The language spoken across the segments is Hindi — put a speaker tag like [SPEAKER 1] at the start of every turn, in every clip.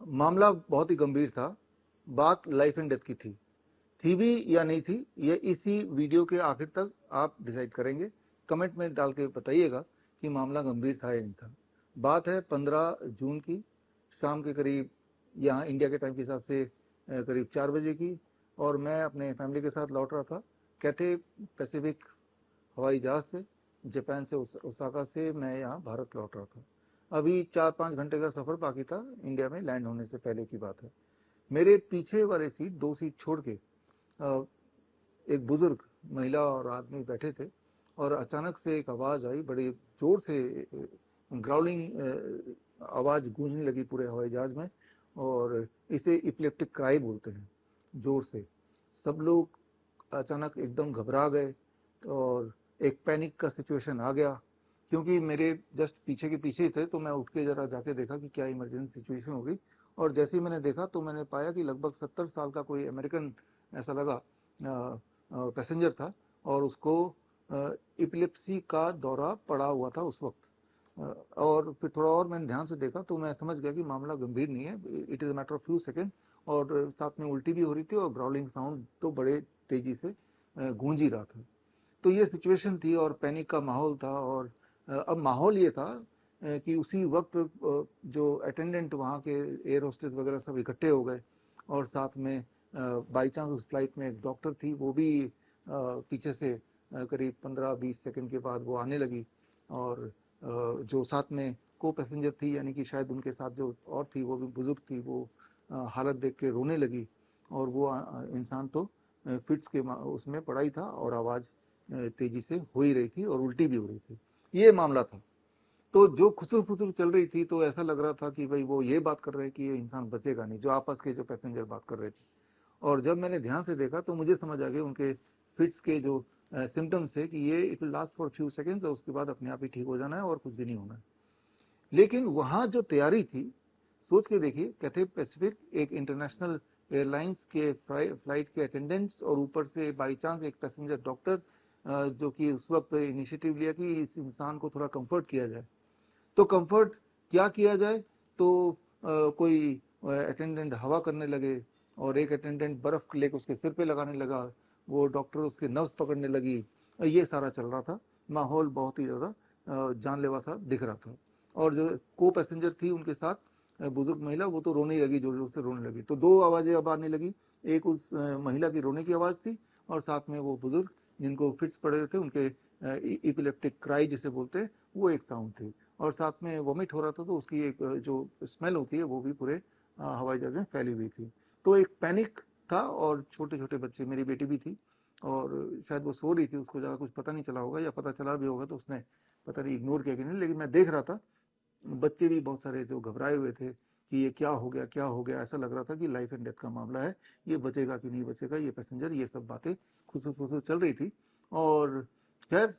[SPEAKER 1] मामला बहुत ही गंभीर था। बात लाइफ एंड डेथ की थी भी या नहीं थी, ये इसी वीडियो के आखिर तक आप डिसाइड करेंगे। कमेंट में डाल के बताइएगा कि मामला गंभीर था या नहीं था। बात है 15 जून की, शाम के करीब, यहाँ इंडिया के टाइम के हिसाब से करीब 4 बजे की, और मैं अपने फैमिली के साथ लौट रहा था कैथे पैसिफिक हवाई जहाज से। जापान से, ओसाका से मैं यहाँ भारत लौट रहा था। अभी 4-5 घंटे का सफर बाकी था इंडिया में लैंड होने से पहले की बात है। मेरे पीछे वाले सीट, 2 सीट छोड़ के एक बुजुर्ग महिला और आदमी बैठे थे, और अचानक से एक आवाज आई, बड़ी जोर से ग्राउलिंग आवाज गूंजने लगी पूरे हवाई जहाज में, और इसे इपिलेप्टिक क्राई बोलते हैं। जोर से सब लोग अचानक एकदम घबरा गए, और एक पैनिक का सिचुएशन आ गया। क्योंकि मेरे जस्ट पीछे के पीछे ही थे, तो मैं उठ के जरा जाके देखा कि क्या इमरजेंसी सिचुएशन हो गई। और जैसे ही मैंने देखा तो मैंने पाया कि लगभग 70 साल का कोई अमेरिकन ऐसा लगा पैसेंजर था, और उसको इपिलेप्सी का दौरा पड़ा हुआ था उस वक्त। और फिर थोड़ा और मैंने ध्यान से देखा तो मैं समझ गया कि मामला गंभीर नहीं है, it is matter of few second. और साथ में उल्टी भी हो रही थी, और ग्राउलिंग साउंड तो बड़े तेजी से गूंज ही रहा था। तो ये सिचुएशन थी, और पैनिक का माहौल था। और अब माहौल ये था कि उसी वक्त जो अटेंडेंट वहाँ के एयर होस्टेस वगैरह सब इकट्ठे हो गए, और साथ में बाई चांस उस फ्लाइट में एक डॉक्टर थी, वो भी पीछे से करीब 15-20 सेकंड के बाद वो आने लगी। और जो साथ में को पैसेंजर थी, यानी कि शायद उनके साथ जो और थी, वो भी बुजुर्ग थी, वो हालत देख के रोने लगी। और वो इंसान तो फिट्स के उसमें पड़ा ही था, और आवाज़ तेजी से हो ही रही थी, और उल्टी भी हो रही थी। ये मामला था। तो जो खुसर फुसर चल रही थी, तो ऐसा लग रहा था कि भाई वो ये बात कर रहे हैं कि ये इंसान बचेगा नहीं, जो आपस के जो पैसेंजर बात कर रहे थे। और जब मैंने ध्यान से देखा तो मुझे समझ आ गया उनके फिट्स के जो सिम्टम्स है कि ये it will last for few seconds, और उसके बाद अपने आप ही ठीक हो जाना है और कुछ भी नहीं होना है। लेकिन वहां जो तैयारी थी, सोच के देखिए, कैथे पैसिफिक एक इंटरनेशनल एयरलाइंस के फ्लाइट के अटेंडेंट्स, और ऊपर से बाई चांस एक पैसेंजर डॉक्टर, जो कि उस वक्त इनिशिएटिव लिया कि इस इंसान को थोड़ा कंफर्ट किया जाए। तो कंफर्ट क्या किया जाए, तो कोई अटेंडेंट हवा करने लगे, और एक अटेंडेंट बर्फ लेकर उसके सिर पे लगाने लगा, वो डॉक्टर उसके नब्ज पकड़ने लगी। ये सारा चल रहा था। माहौल बहुत ही ज़्यादा जानलेवा सा दिख रहा था। और जो को पैसेंजर थी उनके साथ बुजुर्ग महिला, वो तो रोने ही लगी, जोर जोर से रोने लगी। तो दो आवाज़ें अब आने लगी, एक उस महिला की रोने की आवाज़ थी, और साथ में वो बुजुर्ग जिनको फिट्स पड़े थे उनके इपिलेप्टिक क्राई जिसे बोलते हैं, वो एक साउंड थी। और साथ में वॉमिट हो रहा था, तो उसकी एक जो स्मेल होती है वो भी पूरे हवाई जहाज में फैली हुई थी। तो एक पैनिक था, और छोटे छोटे बच्चे, मेरी बेटी भी थी, और शायद वो सो रही थी, उसको ज़्यादा कुछ पता नहीं चला होगा, या पता चला भी होगा तो उसने पता नहीं इग्नोर किया कि नहीं। लेकिन मैं देख रहा था बच्चे भी बहुत सारे जो घबराए हुए थे कि ये क्या हो गया, क्या हो गया। ऐसा लग रहा था कि लाइफ एंड डेथ का मामला है, ये बचेगा कि नहीं बचेगा ये पैसेंजर, ये सब बातें खुसुर फुसुर चल रही थी। और खैर,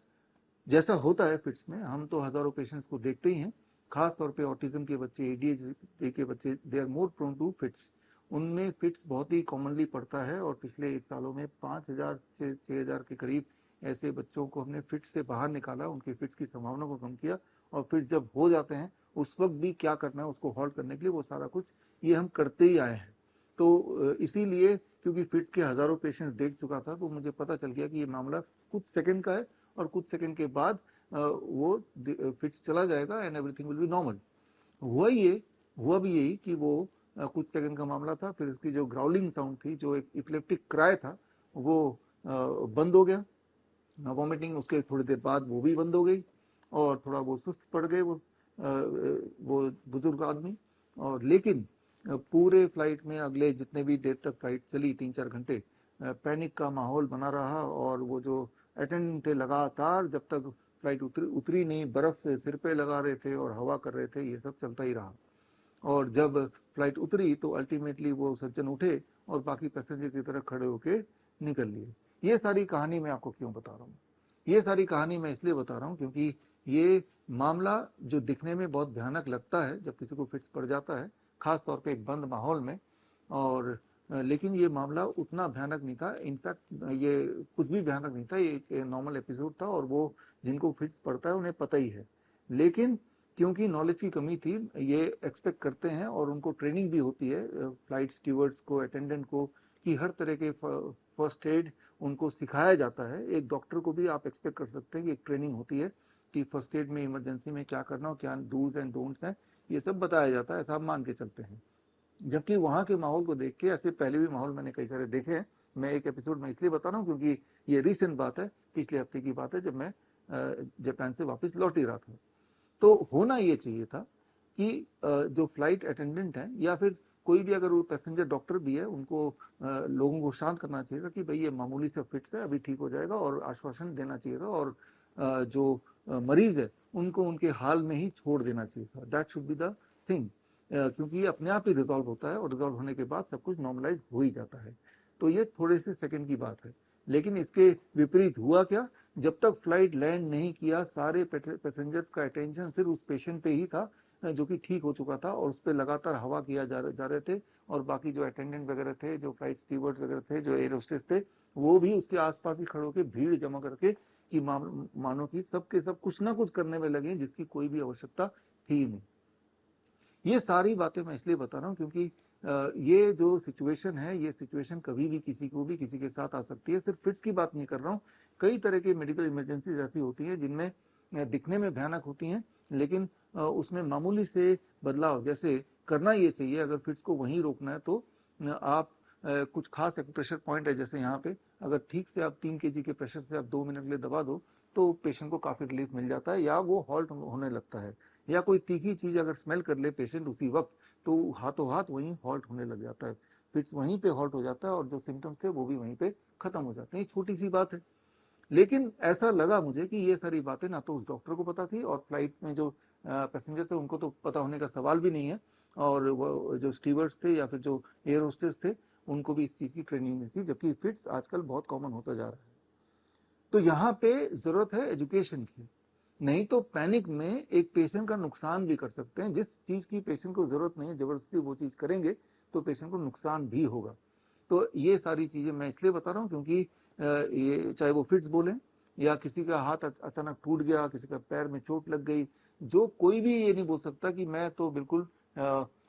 [SPEAKER 1] जैसा होता है फिट्स में, हम तो हजारों पेशेंट्स को देखते ही हैं। खास तौर पे ऑटिज्म के बच्चे, एडीएचडी के बच्चे, they are more prone to fits. उनमें फिट्स बहुत ही कॉमनली पड़ता है, और पिछले 1 सालों में 5,000 से 6,000 के करीब ऐसे बच्चों को हमने फिट्स से बाहर निकाला, उनके फिट्स की संभावना को कम किया। और फिर जब हो जाते हैं उस वक्त भी क्या करना है उसको हॉल्ट करने के लिए, वो सारा कुछ ये हम करते ही आए हैं। तो इसीलिए, क्योंकि फिट्स के हजारों पेशेंट देख चुका था, तो मुझे पता चल गया कि ये मामला कुछ सेकंड का है, और कुछ सेकंड के बाद वो फिट्स चला जाएगा, and everything will be normal. हुआ ये हुआ भी यही कि वो कुछ सेकंड का मामला था। फिर उसकी जो ग्राउलिंग साउंड थी, जो एक इपिलेप्टिक क्राई था, वो बंद हो गया। वॉमिटिंग उसके थोड़ी देर बाद वो भी बंद हो गई, और थोड़ा वो सुस्त पड़ गए वो बुजुर्ग आदमी। और लेकिन पूरे फ्लाइट में अगले जितने भी देर तक फ्लाइट चली, 3-4 घंटे, पैनिक का माहौल बना रहा। और वो जो अटेंडेंट थे, लगातार जब तक फ्लाइट उतरी नहीं, बर्फ सिर पे लगा रहे थे और हवा कर रहे थे, ये सब चलता ही रहा। और जब फ्लाइट उतरी तो अल्टीमेटली वो सज्जन उठे, और बाकी पैसेंजर की तरह खड़े होके निकल लिए। ये सारी कहानी मैं आपको क्यों बता रहा हूँ? ये सारी कहानी मैं इसलिए बता रहा हूँ क्योंकि ये मामला जो दिखने में बहुत भयानक लगता है जब किसी को फिट्स पड़ जाता है, खास तौर पे एक बंद माहौल में। और लेकिन ये मामला उतना भयानक नहीं था। इनफैक्ट ये कुछ भी भयानक नहीं था, ये एक नॉर्मल एपिसोड था, और वो जिनको फिट्स पड़ता है उन्हें पता ही है। लेकिन क्योंकि नॉलेज की कमी थी, ये एक्सपेक्ट करते हैं और उनको ट्रेनिंग भी होती है फ्लाइट स्टीवर्ड्स को, अटेंडेंट को, कि हर तरह के फर्स्ट एड उनको सिखाया जाता है। एक डॉक्टर को भी आप एक्सपेक्ट कर सकते हैं कि एक ट्रेनिंग होती है कि फर्स्ट एड में, इमरजेंसी में क्या करना और क्या डूज एंड डोंट्स हैं, ये सब बताया जाता है, ऐसा आप मान के चलते हैं। जबकि वहां के माहौल को देख के, ऐसे पहले भी माहौल मैंने कई सारे देखे हैं, मैं एक एपिसोड में इसलिए बता रहा हूँ क्योंकि ये रिसेंट बात है, पिछले हफ्ते की बात है, जब मैं जापान से वापस लौट ही रहा था। तो होना ये चाहिए था कि जो फ्लाइट अटेंडेंट है या फिर कोई भी, अगर वो पैसेंजर डॉक्टर भी है, उनको लोगों को शांत करना चाहिए था कि भाई ये मामूली से फिट्स है, अभी ठीक हो जाएगा, और आश्वासन देना चाहिए था, और जो मरीज है उनको उनके हाल में ही छोड़ देना चाहिए था। That should be the thing, क्योंकि ये अपने आप ही रिजॉल्व होता है, और रिजॉल्व होने के बाद सब कुछ नॉर्मलाइज हो ही जाता है। तो ये थोड़े से सेकंड की बात है। लेकिन इसके विपरीत हुआ क्या, जब तक फ्लाइट लैंड नहीं किया, सारे पैसेंजर्स का अटेंशन सिर्फ उस पेशेंट पे ही था जो कि ठीक हो चुका था, और उस पर लगातार हवा किया जा रहे थे, और बाकी जो अटेंडेंट वगैरह थे, जो फ्लाइट स्टीवर्ड्स वगैरह थे, जो एयर होस्टेस थे, वो भी उसके आसपास ही खड़े होकर भीड़ जमा करके कि मानो कि सब के सब कुछ ना कुछ करने में लगे जिसकी कोई भी आवश्यकता थी नहीं। ये सारी बातें मैं इसलिए बता रहा हूं क्योंकि ये जो सिचुएशन है, ये सिचुएशन कभी भी किसी को भी किसी के साथ आ सकती है। सिर्फ फिट्स की बात नहीं कर रहा हूं, कई तरह की मेडिकल इमरजेंसीज ऐसी होती हैं जिनमें दिखने में भयानक होती हैं, लेकिन उसमें मामूली से बदलाव, जैसे करना ये चाहिए, अगर फिट्स को वहीं रोकना है तो आप कुछ खास एक प्रेशर पॉइंट है, जैसे यहाँ पे अगर ठीक से आप 3 kg के प्रेशर से आप 2 मिनट के लिए दबा दो तो पेशेंट को काफी रिलीफ मिल जाता है, या वो हॉल्ट होने लगता है। या कोई तीखी चीज अगर स्मेल कर ले पेशेंट उसी वक्त, तो हाथों हाथ वहीं हॉल्ट होने लग जाता है, फिर वहीं पे हॉल्ट हो जाता है, और जो सिम्टम्स थे वो भी वहीं पे खत्म हो जाते हैं। छोटी सी बात है, लेकिन ऐसा लगा मुझे कि ये सारी बातें ना तो उस डॉक्टर को पता थी, और फ्लाइट में जो पैसेंजर थे उनको तो पता होने का सवाल भी नहीं है, और वो जो स्टीवर्ड्स थे या फिर जो एयर होस्टेस थे उनको भी इस चीज की ट्रेनिंग नहीं थी, जबकि फिट्स आजकल बहुत कॉमन होता जा रहा है। तो यहाँ पे जरूरत है एजुकेशन की, नहीं तो पैनिक में एक पेशेंट का नुकसान भी कर सकते हैं। जिस चीज की पेशेंट को जरूरत नहीं है, जबरदस्ती वो चीज करेंगे तो पेशेंट को नुकसान भी होगा। तो ये सारी चीजें मैं इसलिए बता रहा हूँ क्योंकि ये चाहे वो फिट्स बोले, या किसी का हाथ अचानक टूट गया, किसी का पैर में चोट लग गई, जो कोई भी ये नहीं बोल सकता कि मैं तो बिल्कुल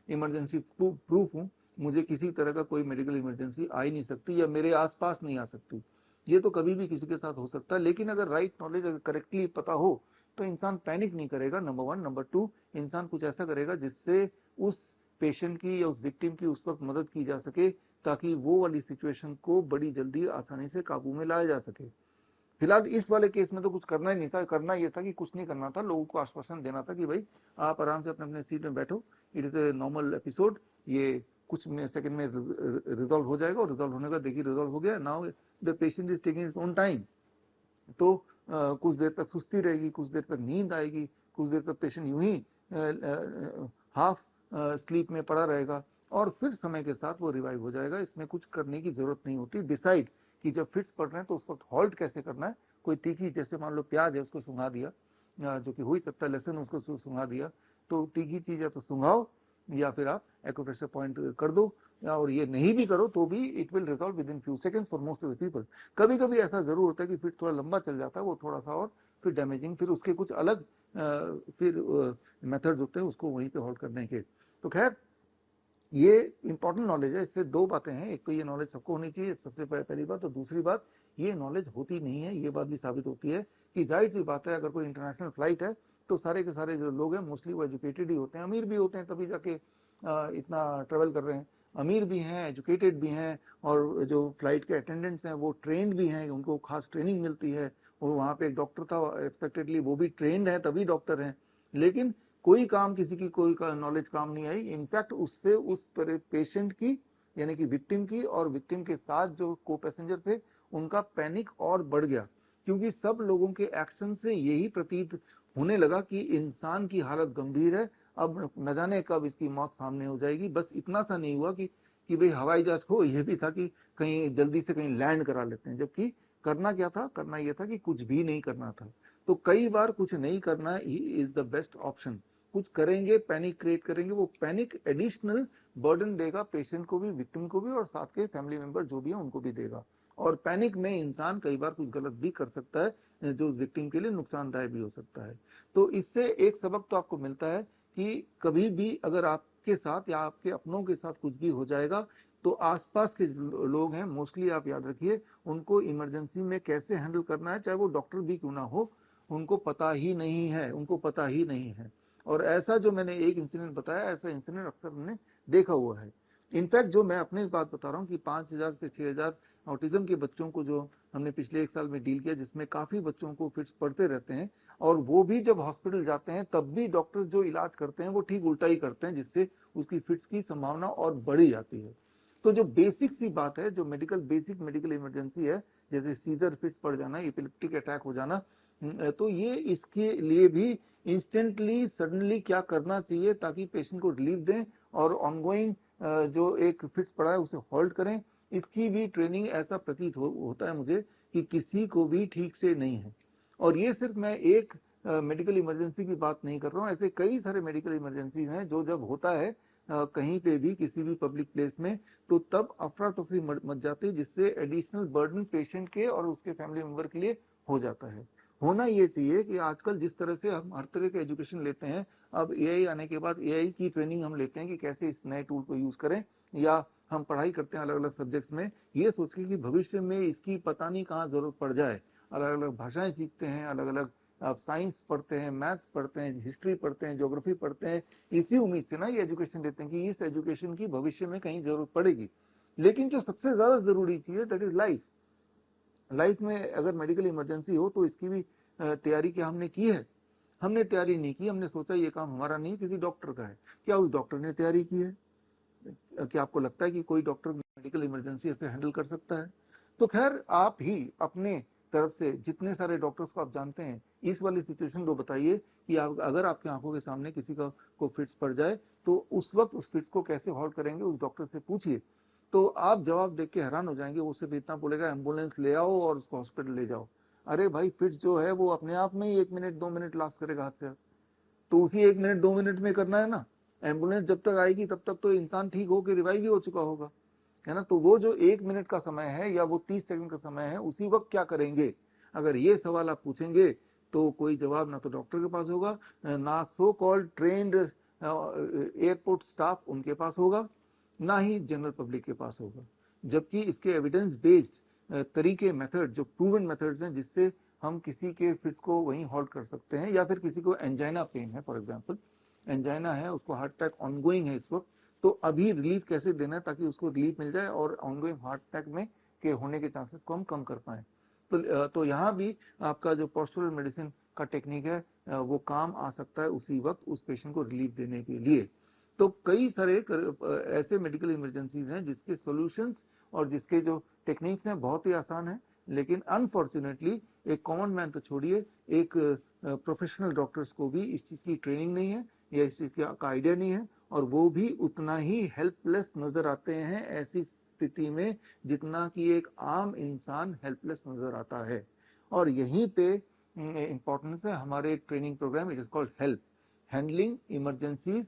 [SPEAKER 1] इमरजेंसी प्रूफ हूँ, मुझे किसी तरह का कोई मेडिकल इमरजेंसी आ ही नहीं सकती या मेरे आसपास नहीं आ सकती। ये तो कभी भी किसी के साथ हो सकता है, लेकिन अगर राइट नॉलेज अगर करेक्टली पता हो तो इंसान पैनिक नहीं करेगा, नंबर वन। नंबर टू, इंसान कुछ ऐसा करेगा जिससे उस पेशेंट की या उस विक्टिम की उस वक्त मदद की जा सके, ताकि वो वाली सिचुएशन को बड़ी जल्दी आसानी से काबू में लाया जा सके। फिलहाल इस वाले केस में तो कुछ करना ही नहीं था, करना ये था कि कुछ नहीं करना था, लोगों को आश्वासन देना था कि भाई आप आराम से अपने अपने सीट में बैठो, it is a normal episode, ये कुछ सेकंड में रिजॉल्व हो जाएगा, और रिजॉल्व होने का देखिए रिजॉल्व हो गया, now the patient is taking its own time. तो कुछ देर तक सुस्ती रहेगी, कुछ देर तक नींद आएगी, कुछ देर तक पेशेंट यूं ही हाफ स्लीप में पड़ा रहेगा, और फिर समय के साथ वो रिवाइव हो जाएगा। इसमें कुछ करने की जरूरत नहीं होती। डिसाइड कि जब फिट्स पड़ रहे हैं तो उस वक्त हॉल्ट कैसे करना है। कोई तीखी, जैसे मान लो प्याज है, उसको सुंघा दिया, जो कि हो ही सकता है, लहसुन उसको सुंघा दिया, तो तीखी चीज है तो सुंघाओ, या फिर आप एक्यूप्रेशर पॉइंट कर दो, और ये नहीं भी करो तो भी it will resolve with in few seconds for most of the people. कभी कभी ऐसा जरूर होता है कि फिर थोड़ा लंबा चल जाता है, वो थोड़ा सा और फिर डैमेजिंग, फिर उसके कुछ अलग फिर मेथड्स होते हैं उसको वहीं पे होल्ड करने के। तो खैर, ये इंपॉर्टेंट नॉलेज है। इससे दो बातें हैं, एक तो ये नॉलेज सबको होनी चाहिए, सबसे पहली बात, और दूसरी बात, ये नॉलेज होती नहीं है, ये बात भी साबित होती है कि जाहिर सी बात है, अगर कोई इंटरनेशनल फ्लाइट है तो सारे के सारे जो लोग हैं मोस्टली वो एजुकेटेड ही होते हैं, अमीर भी होते हैं, तभी जाके इतना ट्रेवल कर रहे हैं। अमीर भी हैं, एजुकेटेड भी हैं, और जो फ्लाइट के अटेंडेंट्स हैं वो ट्रेंड भी हैं, उनको खास ट्रेनिंग मिलती है, और वहाँ पे एक डॉक्टर था एक्सपेक्टेडली, वो भी ट्रेंड है तभी डॉक्टर हैं। लेकिन कोई काम, किसी की कोई नॉलेज काम नहीं आई, इनफैक्ट उससे उस पेशेंट की, यानी कि विक्टिम की, और विक्टिम के साथ जो को पैसेंजर थे उनका पैनिक और बढ़ गया, क्योंकि सब लोगों के एक्शन से यही प्रतीत होने लगा कि इंसान की हालत गंभीर है, अब न जाने कब इसकी मौत सामने हो जाएगी। बस इतना सा नहीं हुआ कि भाई हवाई जहाज हो, यह भी था कि कहीं जल्दी से कहीं लैंड करा लेते हैं, जबकि करना क्या था, करना यह था कि कुछ भी नहीं करना था। तो कई बार कुछ नहीं करना he is the best option. कुछ करेंगे, पैनिक क्रिएट करेंगे, वो पैनिक एडिशनल बर्डन देगा पेशेंट को भी, विक्टिम को भी, और साथ के फैमिली मेंबर जो भी है उनको भी देगा। और पैनिक में इंसान कई बार कुछ गलत भी कर सकता है जो विक्टिम के लिए नुकसानदायक भी हो सकता है। तो इससे एक सबक तो आपको मिलता है कि कभी भी अगर आपके साथ या आपके अपनों के साथ कुछ भी हो जाएगा तो आसपास के लोग हैं, मोस्टली आप याद रखिए, उनको इमरजेंसी में कैसे हैंडल करना है, चाहे वो डॉक्टर भी क्यों ना हो, उनको पता ही नहीं है, उनको पता ही नहीं है। और ऐसा जो मैंने एक इंसिडेंट बताया, ऐसा इंसिडेंट अक्सर हमने देखा हुआ है। इनफैक्ट जो मैं अपनी बात बता रहा हूँ कि 5,000 से 6,000 ऑटिज्म के बच्चों को जो हमने पिछले 1 साल में डील किया, जिसमें काफी बच्चों को फिट्स पड़ते रहते हैं, और वो भी जब हॉस्पिटल जाते हैं तब भी डॉक्टर्स जो इलाज करते हैं वो ठीक उल्टा ही करते हैं, जिससे उसकी फिट्स की संभावना और बढ़ी जाती है। तो जो बेसिक सी बात है, जो बेसिक मेडिकल इमरजेंसी है, जैसे सीजर फिट्स पड़ जाना, एपिलेप्टिक अटैक हो जाना, तो ये इसके लिए भी इंस्टेंटली सडनली क्या करना चाहिए ताकि पेशेंट को रिलीफ दें और ऑनगोइंग जो एक फिट्स पड़ा है उसे होल्ड करें, इसकी भी ट्रेनिंग ऐसा प्रतीत होता है मुझे कि किसी को भी ठीक से नहीं है। और ये सिर्फ मैं एक मेडिकल इमरजेंसी की बात नहीं कर रहा हूँ, ऐसे कई सारे मेडिकल इमरजेंसी हैं जो जब होता है कहीं पे भी किसी भी पब्लिक प्लेस में, तो तब अफरा तफरी मच जाती है, जिससे एडिशनल बर्डन पेशेंट के और उसके फैमिली मेंबर के लिए हो जाता है। होना ये चाहिए कि आजकल जिस तरह से हम हर तरह के एजुकेशन लेते हैं, अब एआई आने के बाद एआई की ट्रेनिंग हम लेते हैं कि कैसे इस नए टूल को यूज करें, या हम पढ़ाई करते हैं अलग अलग सब्जेक्ट्स में ये सोच के कि भविष्य में इसकी पता नहीं कहाँ जरूरत पड़ जाए। अलग अलग भाषाएं सीखते हैं, अलग अलग आप साइंस पढ़ते हैं, मैथ्स पढ़ते हैं, हिस्ट्री पढ़ते हैं, ज्योग्राफी पढ़ते हैं, इसी उम्मीद से ना ये एजुकेशन देते हैं कि इस एजुकेशन की भविष्य में कहीं जरूरत पड़ेगी। लेकिन जो सबसे ज्यादा जरूरी चीज है दैट इज लाइफ। लाइफ में अगर मेडिकल इमरजेंसी हो तो इसकी भी तैयारी क्या हमने की है? हमने तैयारी नहीं की, हमने सोचा ये काम हमारा नहीं, किसी डॉक्टर का है। क्या उस डॉक्टर ने तैयारी की है? क्या आपको लगता है कि कोई डॉक्टर मेडिकल इमरजेंसी ऐसे हैंडल कर सकता है? तो खैर आप ही अपने तरफ से जितने सारे डॉक्टर्स को आप जानते हैं, इस वाली सिचुएशन को बताइए कि आप अगर आपकी आंखों के सामने किसी का को फिट्स पड़ जाए तो उस वक्त उस फिट्स को कैसे होल्ड करेंगे, उस डॉक्टर से पूछिए। तो आप जवाब देख के हैरान हो जाएंगे। वो सिर्फ इतना बोलेगा एम्बुलेंस ले आओ और उसको हॉस्पिटल ले जाओ। अरे भाई, फिट्स जो है वो अपने आप में ही 1 मिनट 2 मिनट लास्ट करेगा हाथ से, तो उसी 1 मिनट 2 मिनट में करना है ना। एम्बुलेंस जब तक आएगी तब तक तो इंसान ठीक होकर रिवाइव भी हो चुका होगा, है ना। तो वो जो 1 मिनट का समय है या वो 30 सेकंड का समय है, उसी वक्त क्या करेंगे, अगर ये सवाल आप पूछेंगे तो कोई जवाब ना तो डॉक्टर के पास होगा, ना so called trained airport staff उनके पास होगा, ना ही जनरल पब्लिक के पास होगा। जबकि इसके एविडेंस बेस्ड तरीके, मेथड, जो प्रूवन मेथड्स हैं जिससे हम किसी के फिट्स को वहीं होल्ड कर सकते हैं, या फिर किसी को एंजाइना पेन है, फॉर एग्जांपल एंजाइना है, उसको हार्ट अटैक ऑनगोइंग है इस वक्त, तो अभी रिलीफ कैसे देना है ताकि उसको रिलीफ मिल जाए और ऑनगोइंग हार्ट अटैक में के होने के चांसेस को हम कम कर पाए। तो यहाँ भी आपका जो पोस्चरल मेडिसिन का टेक्निक है वो काम आ सकता है उसी वक्त उस पेशेंट को रिलीफ देने के लिए। तो कई सारे ऐसे मेडिकल इमरजेंसीज हैं जिसके सॉल्यूशंस और जिसके जो टेक्निक्स हैं बहुत ही आसान है, लेकिन अनफॉर्चुनेटली एक कॉमन मैन तो छोड़िए, एक प्रोफेशनल डॉक्टर्स को भी इस चीज की ट्रेनिंग नहीं है या इस चीज का आइडिया नहीं है, और वो भी उतना ही हेल्पलेस नजर आते हैं ऐसी स्थिति में जितना कि एक आम इंसान हेल्पलेस नजर आता है। और यहीं पे इंपॉर्टेंस है हमारे एक training program, it is called help, handling emergencies,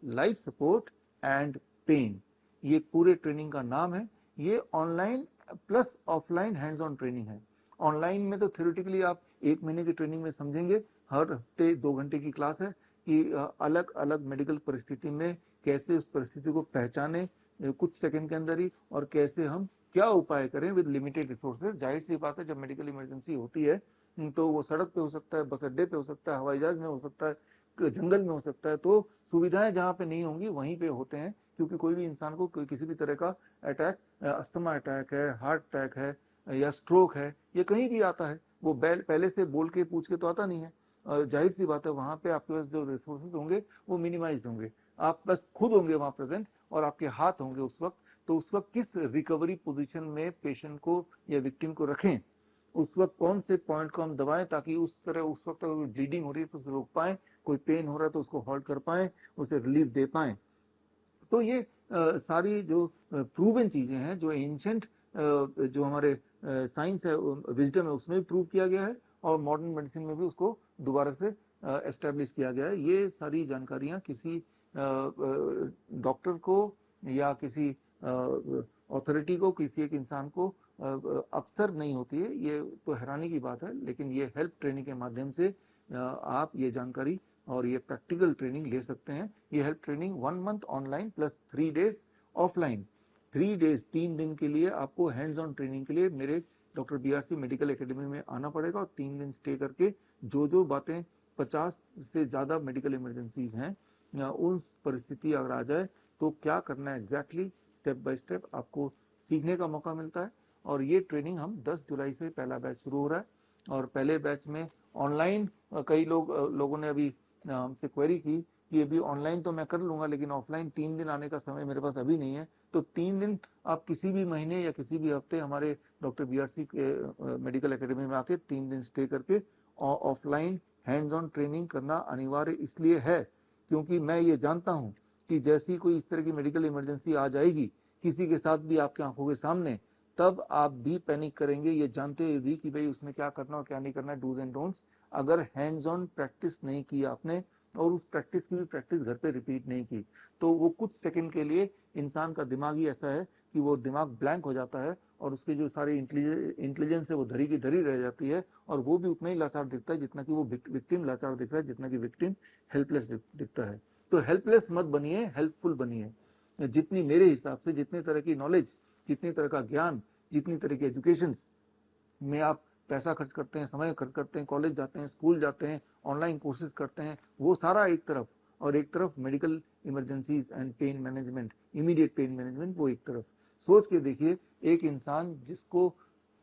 [SPEAKER 1] life support and pain, ये पूरे ट्रेनिंग का नाम है। ये online plus offline hands on training है। ऑनलाइन में तो थ्योरेटिकली आप 1 महीने की ट्रेनिंग में समझेंगे, हर हफ्ते 2 घंटे की क्लास है कि अलग अलग मेडिकल परिस्थिति में कैसे उस परिस्थिति को पहचाने कुछ सेकंड के अंदर ही, और कैसे हम क्या उपाय करें विद लिमिटेड रिसोर्सेज। जाहिर सी बात है जब मेडिकल इमरजेंसी होती है तो वो सड़क पे हो सकता है, बस अड्डे पे हो सकता है, हवाई जहाज में हो सकता है, जंगल में हो सकता है। तो सुविधाएं जहां पे नहीं होंगी वहीं पे होते हैं, क्योंकि कोई भी इंसान को किसी भी तरह का अटैक, अस्थमा अटैक है, हार्ट अटैक है या स्ट्रोक है, ये कहीं भी आता है, वो पहले से बोल के पूछ के तो आता नहीं है। जाहिर सी बात है वहां पे आपके पास जो रिसोर्सेज होंगे वो मिनिमाइज होंगे, आप बस खुद होंगे वहां प्रेजेंट और आपके हाथ होंगे उस वक्त। तो उस वक्त किस रिकवरी पोजीशन में पेशेंट को या विक्टिम को रखें, उस वक्त कौन से पॉइंट को हम दबाएं ताकि उस तरह उस वक्त अगर ब्लीडिंग हो रही है तो उसे रोक पाए, कोई पेन हो रहा है तो उसको होल्ड कर पाए, उसे रिलीफ दे पाए। तो ये सारी जो प्रूवन चीजें हैं, जो एंशंट जो हमारे साइंस है, विजडम है, उसमें भी प्रूव किया गया है, और मॉडर्न मेडिसिन में भी उसको दोबारा से एस्टेब्लिश किया गया है। ये सारी जानकारियां किसी डॉक्टर को या किसी अथॉरिटी को, किसी एक इंसान को अक्सर नहीं होती है, ये तो हैरानी की बात है। लेकिन ये हेल्प ट्रेनिंग के माध्यम से आप ये जानकारी और ये प्रैक्टिकल ट्रेनिंग ले सकते हैं। ये help training 1 month online plus 3 days offline, 3 days 3 दिन के लिए आपको हैंड्स ऑन ट्रेनिंग के लिए मेरे डॉक्टर बीआरसी मेडिकल एकेडमी में आना पड़ेगा और 3 दिन स्टे करके जो बातें 50 से ज़्यादा मेडिकल इमरजेंसीज हैं उन परिस्थिति अगर आ जाए तो क्या करना है एग्जैक्टली स्टेप बाय स्टेप आपको सीखने का मौका मिलता है। और ये ट्रेनिंग हम 10 जुलाई से पहला बैच शुरू हो रहा है और पहले बैच में ऑनलाइन कई लोगों ने अभी हमसे क्वेरी की कि अभी ऑनलाइन तो मैं कर लूंगा लेकिन ऑफलाइन 3 दिन आने का समय मेरे पास अभी नहीं है। तो 3 दिन आप किसी भी महीने या किसी भी हफ्ते हमारे डॉक्टर बीआरसी मेडिकल एकेडमी में आके 3 दिन स्टे करके ऑफलाइन हैंड्स ऑन ट्रेनिंग करना अनिवार्य इसलिए है क्योंकि मैं ये जानता हूं कि जैसी कोई इस तरह की मेडिकल इमरजेंसी आ जाएगी किसी के साथ भी आपके आंखों के सामने, तब आप भी पैनिक करेंगे ये जानते हुए भी कि भाई उसमें क्या करना और क्या नहीं करना है, डूज एंड डोंट्स। अगर हैंड्स ऑन प्रैक्टिस नहीं की आपने और उस प्रैक्टिस की भी प्रैक्टिस घर पे रिपीट नहीं की तो वो कुछ सेकंड के लिए इंसान का दिमाग ही ऐसा है कि वो दिमाग ब्लैंक हो जाता है और उसकी जो सारी इंटेलिजेंस है वो धरी की धरी रह जाती है और वो भी उतना ही लाचार दिखता है जितना कि वो विक्टिम लाचार दिख रहा है, जितना कि विक्टिम हेल्पलेस दिखता है। तो हेल्पलेस मत बनिए, हेल्पफुल बनिए। जितनी मेरे हिसाब से जितने तरह की नॉलेज, जितनी तरह का ज्ञान, जितनी तरह की एजुकेशन में आप पैसा खर्च करते हैं, समय खर्च करते हैं, कॉलेज जाते हैं, स्कूल जाते हैं, ऑनलाइन कोर्सेज करते हैं, वो सारा एक तरफ, और एक तरफ medical emergencies and pain management, immediate pain management, वो एक तरफ। सोच के देखिए, एक इंसान जिसको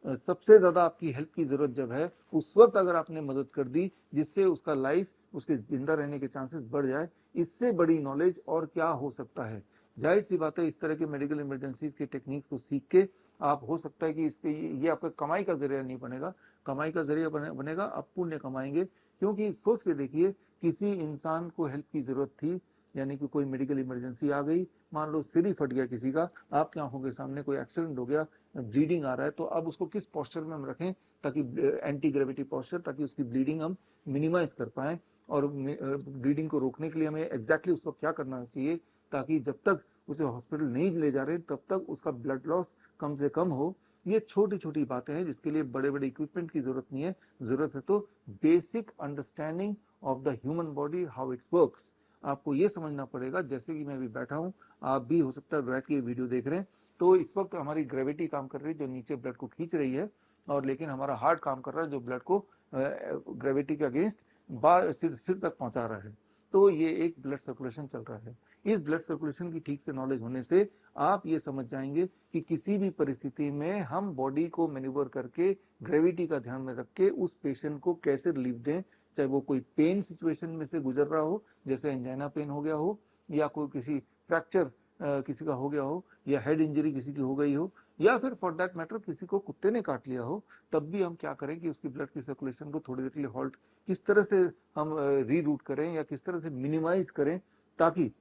[SPEAKER 1] सबसे ज्यादा आपकी हेल्प की जरूरत जब है उस वक्त अगर आपने मदद कर दी जिससे उसका लाइफ, उसके जिंदा रहने के चांसेस बढ़ जाए, इससे बड़ी नॉलेज और क्या हो सकता है। जाहिर सी बात है इस तरह के मेडिकल इमरजेंसीज के टेक्निक्स को सीख के आप, हो सकता है कि इसके ये आपका कमाई का जरिया नहीं बनेगा, कमाई का जरिया बनेगा आप पुण्य कमाएंगे। क्योंकि सोच के देखिए, किसी इंसान को हेल्प की जरूरत थी, यानी कि कोई मेडिकल इमरजेंसी आ गई, मान लो सिर ही फट गया किसी का, आपकी आंखों के सामने कोई एक्सीडेंट हो गया, ब्लीडिंग आ रहा है, तो अब उसको किस पोस्चर में हम रखें ताकि एंटी ग्रेविटी पोस्चर, ताकि उसकी ब्लीडिंग हम मिनिमाइज कर पाए। और ब्लीडिंग को रोकने के लिए हमें एग्जैक्टली उसको क्या करना चाहिए ताकि जब तक उसे हॉस्पिटल नहीं ले जा रहे तब तक उसका ब्लड लॉस कम से कम हो। ये छोटी छोटी बातें हैं जिसके लिए बड़े बड़े इक्विपमेंट की जरूरत नहीं है, जरूरत है तो basic understanding of the human body, how it works. आपको ये समझना पड़ेगा, जैसे कि मैं अभी बैठा हूं, आप भी हो सकता है बैठ के वीडियो देख रहे हैं, तो इस वक्त हमारी ग्रेविटी काम कर रही है जो नीचे ब्लड को खींच रही है, और लेकिन हमारा हार्ट काम कर रहा है जो ब्लड को ग्रेविटी के अगेंस्ट सिर तक पहुंचा रहा है। तो ये एक ब्लड सर्कुलेशन चल रहा है। इस ब्लड सर्कुलेशन की ठीक से नॉलेज होने से आप ये समझ जाएंगे कि किसी भी परिस्थिति में हम बॉडी को मैन्यूवर करके ग्रेविटी का ध्यान में रख के उस पेशेंट को कैसे रिलीफ दें, चाहे वो कोई पेन सिचुएशन में से गुजर रहा हो, जैसे एंजाइना पेन हो गया हो, या कोई किसी फ्रैक्चर किसी का हो गया हो, या हेड इंजरी किसी की हो गई हो, या फिर फॉर दैट मैटर किसी को कुत्ते ने काट लिया हो, तब भी हम क्या करें कि उसकी ब्लड की सर्कुलेशन को थोड़ी देर के लिए हॉल्ट किस तरह से हम रीरूट करें या किस तरह से मिनिमाइज करें ताकि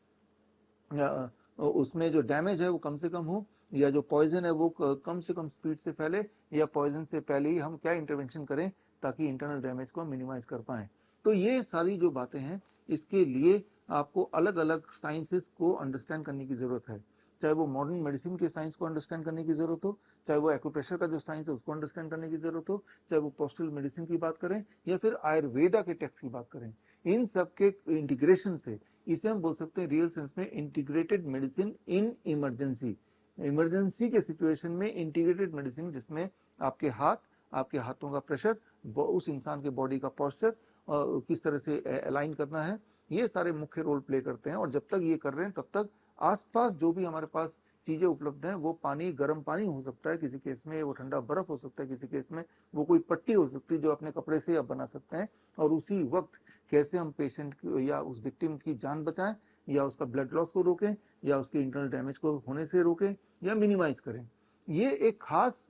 [SPEAKER 1] उसमें जो डैमेज है वो कम से कम हो, या जो पॉइजन है वो कम से कम स्पीड से फैले, या पॉइजन से पहले ही हम क्या इंटरवेंशन करें ताकि इंटरनल डैमेज को हम मिनिमाइज कर पाएं। तो ये सारी जो बातें हैं इसके लिए आपको अलग अलग साइंसेस को अंडरस्टैंड करने की जरूरत है, चाहे वो मॉडर्न मेडिसिन के साइंस को अंडरस्टैंड करने की जरूरत हो, चाहे वो एक्यूप्रेशर का जो साइंस है उसको अंडरस्टैंड करने की जरूरत हो, चाहे वो पोस्टल मेडिसिन की बात करें या फिर आयुर्वेदा के टेक्स्ट की बात करें, इन सब के इंटीग्रेशन से, इसे हम बोल सकते हैं रियल सेंस में integrated medicine in emergency. Emergency के सिचुएशन में इंटीग्रेटेड मेडिसिन जिसमें आपके हाथ, आपके हाथों का प्रेशर, उस इंसान के बॉडी का पोस्चर किस तरह से अलाइन करना है, ये सारे मुख्य रोल प्ले करते हैं। और जब तक ये कर रहे हैं तब तक आसपास जो भी हमारे पास चीजें उपलब्ध हैं, वो पानी, गर्म पानी हो सकता है किसी केस में, वो ठंडा बर्फ हो सकता है किसी केस में, वो कोई पट्टी हो सकती है जो अपने कपड़े से आप बना सकते हैं, और उसी वक्त कैसे हम पेशेंट या उस विक्टिम की जान बचाएं, या उसका ब्लड लॉस को रोकें, या उसके इंटरनल डैमेज को होने से रोकें या मिनिमाइज करें। ये एक खास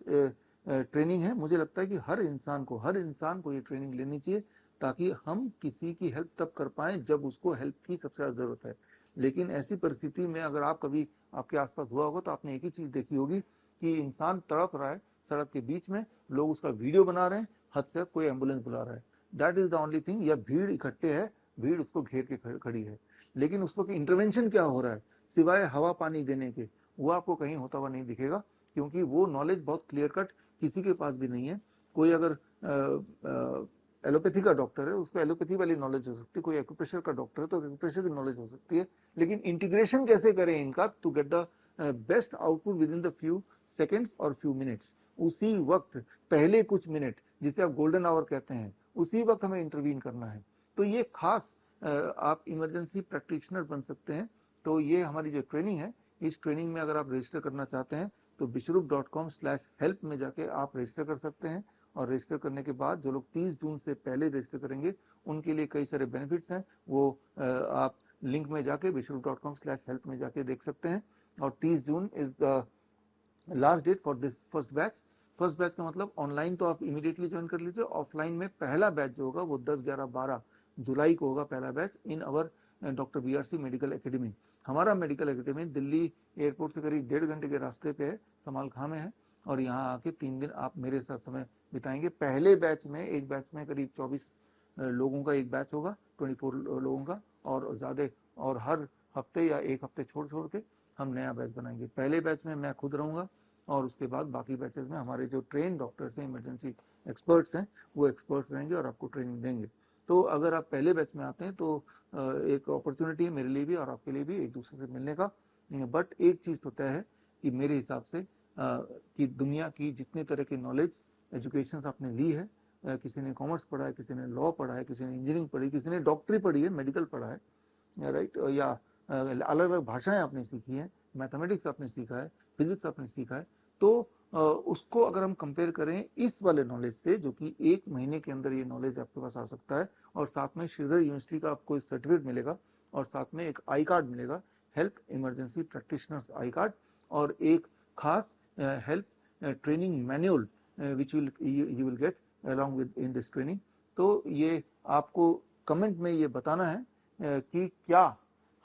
[SPEAKER 1] ट्रेनिंग है। मुझे लगता है कि हर इंसान को ये ट्रेनिंग लेनी चाहिए ताकि हम किसी की हेल्प तब कर पाएं जब उसको हेल्प की सबसे ज्यादा जरूरत है। लेकिन ऐसी परिस्थिति में अगर आप कभी आपके आसपास हुआ होगा तो आपने एक ही चीज देखी होगी कि इंसान तड़प रहा है सड़क के बीच में, लोग उसका वीडियो बना रहे हैं, हद से कोई एम्बुलेंस बुला रहा है, that is the only thing. या भीड़ इकट्ठे है, भीड़ उसको घेर के खड़ी है, लेकिन उसको इंटरवेंशन क्या हो रहा है सिवाय हवा पानी देने के, वो आपको कहीं होता हुआ नहीं दिखेगा। क्योंकि वो नॉलेज बहुत क्लियर कट किसी के पास भी नहीं है। कोई अगर एलोपैथी का डॉक्टर है, उसको एलोपैथी वाली नॉलेज हो सकती है, कोई एक्यूप्रेशर का डॉक्टर है तो एक्यूप्रेशर की नॉलेज हो सकती है, लेकिन इंटीग्रेशन कैसे करें इनका to get the best output within the few seconds और फ्यू मिनट्स, उसी वक्त पहले कुछ मिनट जिसे आप गोल्डन आवर कहते हैं, उसी वक्त हमें इंटरवीन करना है। तो ये खास आप इमरजेंसी प्रैक्टिशनर बन सकते हैं। तो ये हमारी जो ट्रेनिंग है, इस ट्रेनिंग में अगर आप रजिस्टर करना चाहते हैं तो bishrup.com/help में जाके आप रजिस्टर कर सकते हैं। और रजिस्टर करने के बाद जो लोग 30 जून से पहले रजिस्टर करेंगे उनके लिए कई सारे बेनिफिट्स हैं, वो आप लिंक में जाके bishrup.com/help में जाके देख सकते हैं। और 30 June is the last date for this first batch. First batch का मतलब ऑनलाइन तो आप इमीडिएटली ज्वाइन कर लीजिए, ऑफलाइन में पहला बैच जो होगा वो 10, 11, 12 जुलाई को होगा पहला batch in our doctor BRC medical academy. हमारा मेडिकल एकेडमी दिल्ली एयरपोर्ट से करीब 1.5 घंटे के रास्ते पे है, समालखां में है, और यहाँ आके 3 दिन आप मेरे साथ समय बिताएंगे। पहले बैच में, एक बैच में करीब 24 लोगों का एक बैच होगा, 24 लोगों का, और ज्यादा, और हर हफ्ते या एक हफ्ते छोड़ छोड़ के हम नया बैच बनाएंगे। पहले बैच में मैं खुद रहूंगा और उसके बाद बाकी बैचेस में हमारे जो ट्रेन डॉक्टर्स हैं, इमरजेंसी एक्सपर्ट्स हैं, वो एक्सपर्ट्स रहेंगे और आपको ट्रेनिंग देंगे। तो अगर आप पहले बैच में आते हैं तो एक अपॉर्चुनिटी है मेरे लिए भी और आपके लिए भी एक दूसरे से मिलने का। बट एक चीज तो तय है कि मेरे हिसाब से कि दुनिया की जितने तरह की नॉलेज एजुकेशन आपने ली है, किसी ने कॉमर्स पढ़ा है, किसी ने लॉ पढ़ा है, किसी ने इंजीनियरिंग पढ़ी, किसी ने डॉक्टरी पढ़ी है, मेडिकल पढ़ा है, राइट, या अलग अलग भाषाएं आपने सीखी हैं, मैथमेटिक्स आपने सीखा है, फिजिक्स आपने सीखा है, तो उसको अगर हम कंपेयर करें इस वाले नॉलेज से, जो कि 1 महीने के अंदर ये नॉलेज आपके पास आ सकता है, और साथ में श्रीधर यूनिवर्सिटी का आपको सर्टिफिकेट मिलेगा, और साथ में एक आई कार्ड मिलेगा, help emergency practitioners I card, और एक खास help training manual which you will get along with in this training. तो ये आपको कमेंट में ये बताना है कि क्या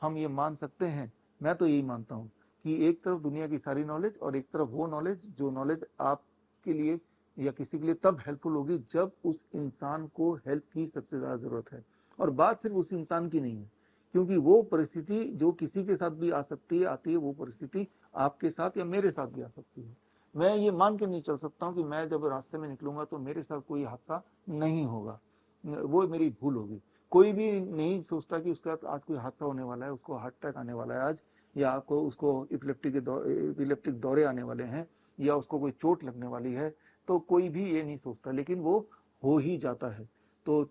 [SPEAKER 1] हम ये मान सकते हैं। मैं तो यही मानता हूं कि एक तरफ दुनिया की सारी नॉलेज और एक तरफ वो नॉलेज, जो नॉलेज आपके लिए या किसी के लिए तब हेल्पफुल होगी जब उस इंसान को हेल्प की सबसे ज्यादा जरूरत है। और बात सिर्फ उस इंसान की नहीं है, क्योंकि वो परिस्थिति जो किसी के साथ भी आ सकती है, आती है, वो परिस्थिति आपके साथ या मेरे साथ भी आ सकती है। मैं ये मान के नहीं चल सकता हूं कि मैं जब रास्ते में निकलूंगा तो मेरे साथ कोई हादसा नहीं होगा, वो मेरी भूल होगी। कोई भी नहीं सोचता कि उसके साथ आज कोई हादसा होने वाला है, उसको हार्ट अटैक आने वाला है आज, या आपको उसको इपिलेप्टिक दौरे आने वाले हैं, या उसको कोई चोट लगने वाली है, तो कोई भी ये नहीं सोचता, लेकिन वो हो ही जाता है। तो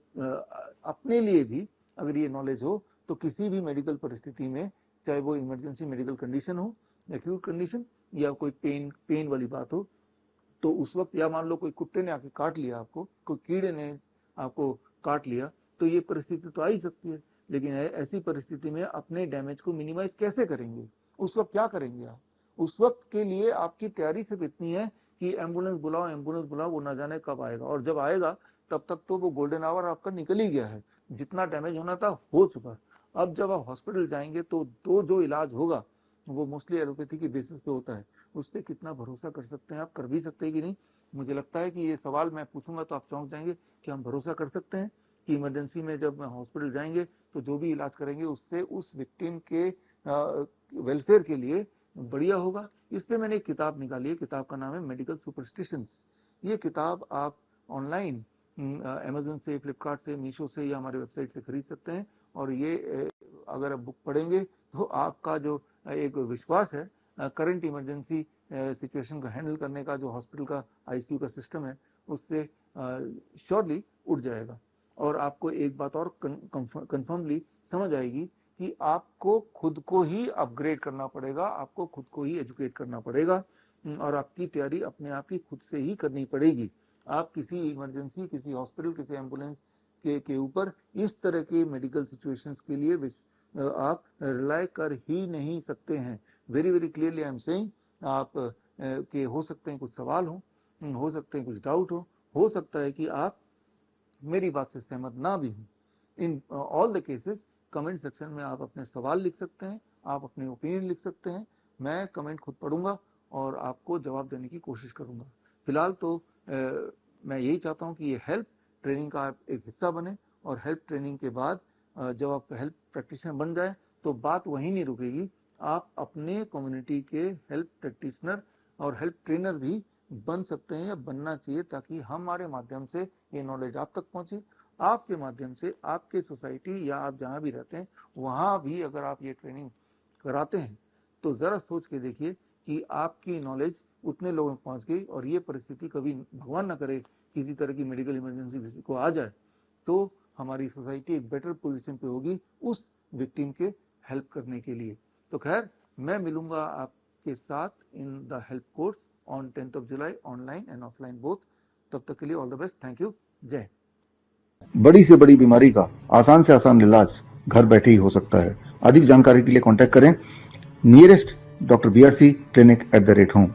[SPEAKER 1] अपने लिए भी अगर ये नॉलेज हो तो किसी भी मेडिकल परिस्थिति में, चाहे वो इमरजेंसी मेडिकल कंडीशन हो, एक्यूट कंडीशन, या कोई पेन वाली बात हो, तो उस वक्त, या मान लो कोई कुत्ते ने आके काट लिया आपको, कोई कीड़े ने आपको काट लिया, तो ये परिस्थिति तो आ ही सकती है। लेकिन ऐसी परिस्थिति में अपने डैमेज को मिनिमाइज कैसे करेंगे, उस वक्त क्या करेंगे आप? उस वक्त के लिए आपकी तैयारी सिर्फ इतनी है कि एम्बुलेंस बुलाओ, एम्बुलेंस बुलाओ, वो न जाने कब आएगा, और जब आएगा तब तक तो वो गोल्डन आवर आपका निकल ही गया है, जितना डैमेज होना था हो चुका। अब जब आप हॉस्पिटल जाएंगे तो जो इलाज होगा वो मोस्टली एलोपैथी की बेसिस पे होता है। उस पर कितना भरोसा कर सकते हैं आप, कर भी सकते हैं कि नहीं? मुझे लगता है कि ये सवाल मैं पूछूंगा तो आप चौंक जाएंगे कि हम भरोसा कर सकते हैं कि इमरजेंसी में जब हॉस्पिटल जाएंगे तो जो भी इलाज करेंगे उससे उस विक्टिम के वेलफेयर के लिए बढ़िया होगा। इस पे मैंने एक किताब निकाली है, किताब का नाम है मेडिकल सुपरस्टिशंस। ये किताब आप ऑनलाइन अमेजन से, फ्लिपकार्ट से, मीशो से या हमारे वेबसाइट से खरीद सकते हैं। और ये अगर आप बुक पढ़ेंगे तो आपका जो एक विश्वास है करंट इमरजेंसी सिचुएशन को हैंडल करने का, जो हॉस्पिटल का आईसीयू का सिस्टम है, उससे श्योरली उठ जाएगा। और आपको एक बात और कंफर्मली समझ आएगी कि आपको खुद को ही अपग्रेड करना पड़ेगा, आपको खुद को ही एजुकेट करना पड़ेगा, और आपकी तैयारी अपने आप ही खुद से ही करनी पड़ेगी। आप किसी इमरजेंसी, किसी हॉस्पिटल, किसी एम्बुलेंस के ऊपर इस तरह के मेडिकल सिचुएशंस के लिए आप रिलाय कर ही नहीं सकते हैं। Very very clearly I am saying, आप के हो सकते हैं कुछ सवाल हो सकते हैं कुछ डाउट हो सकता है कि आप मेरी बात से सहमत ना भी हों। In all the cases comment section में आप अपने सवाल लिख सकते हैं, आप अपने ओपिनियन लिख सकते हैं। मैं कमेंट खुद पढ़ूंगा और आपको जवाब देने की कोशिश करूंगा। फिलहाल तो मैं यही चाहता हूं कि ये हेल्प ट्रेनिंग का एक हिस्सा बने, और हेल्प ट्रेनिंग के बाद जब आप हेल्प प्रैक्टिशनर बन जाए तो बात वहीं नहीं रुकेगी, आप अपने कम्युनिटी के हेल्प प्रैक्टिशनर और हेल्प ट्रेनर भी बन सकते हैं या बनना चाहिए, ताकि हमारे माध्यम से ये नॉलेज आप तक पहुंचे, आपके माध्यम से आपके सोसाइटी या आप जहां भी रहते हैं वहां भी अगर आप ये ट्रेनिंग कराते हैं तो जरा सोच के देखिए कि आपकी नॉलेज उतने लोगों तक पहुंच गई और ये परिस्थिति कभी भगवान ना करे किसी तरह की मेडिकल इमरजेंसी किसी को आ जाए तो हमारी सोसाइटी एक बेटर पोजीशन पे होगी उस विक्टिम के हेल्प करने के लिए। तो खैर मैं मिलूंगा आपके साथ in the help course on 10th of July online and offline both. तब तक के लिए all the best, thank you, जय।
[SPEAKER 2] बड़ी से बड़ी बीमारी का आसान से आसान इलाज घर बैठे ही हो सकता है। अधिक जानकारी के लिए कांटेक्ट करें नियरेस्ट डॉक्टर BRC clinic@home।